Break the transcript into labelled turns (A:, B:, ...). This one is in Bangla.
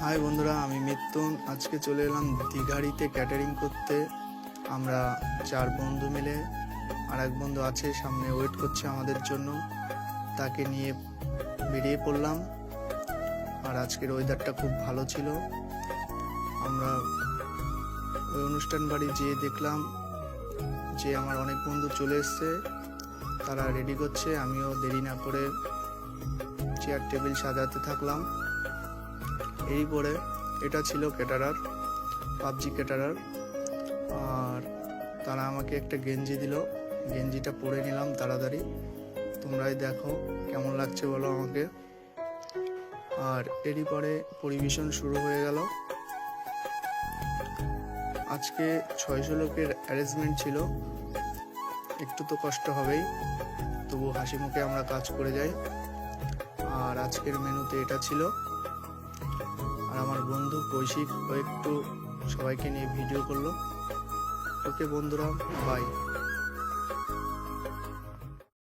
A: হাই বন্ধুরা, আমি মিথুন। আজকে চলে এলাম দীঘাড়িতে ক্যাটারিং করতে। আমরা 4 বন্ধু মিলে, আর এক বন্ধু আছে সামনে ওয়েট করছে আমাদের জন্য, তাকে নিয়ে বেরিয়ে পড়লাম। আর আজকের ওয়েদারটা খুব ভালো ছিল। আমরা ওই অনুষ্ঠান বাড়ি যেয়ে দেখলাম যে আমার অনেক বন্ধু চলে এসছে, তারা রেডি করছে। আমিও দেরি না করে চেয়ার টেবিল সাজাতে থাকলাম। এই পরে এটা ছিল ক্যাটারার, পাবজি ক্যাটারার। আর তারা আমাকে একটা গেঞ্জি দিল, গেঞ্জিটা পরে নিলাম তাড়াতাড়ি। তোমরাই দেখো কেমন লাগছে বলো আমাকে। আর এরই পরে পরিবেশন শুরু হয়ে গেল। আজকে 600 লোকের অ্যারেঞ্জমেন্ট ছিল, একটু তো কষ্ট হবেই, তবু হাসি মুখে আমরা কাজ করে যাই। আর আজকের মেনুতে এটা ছিল। আর আমার বন্ধু কৌশিক ও একটু সবাইকে নিয়ে ভিডিও করলো। ওকে বন্ধুরা, বাই।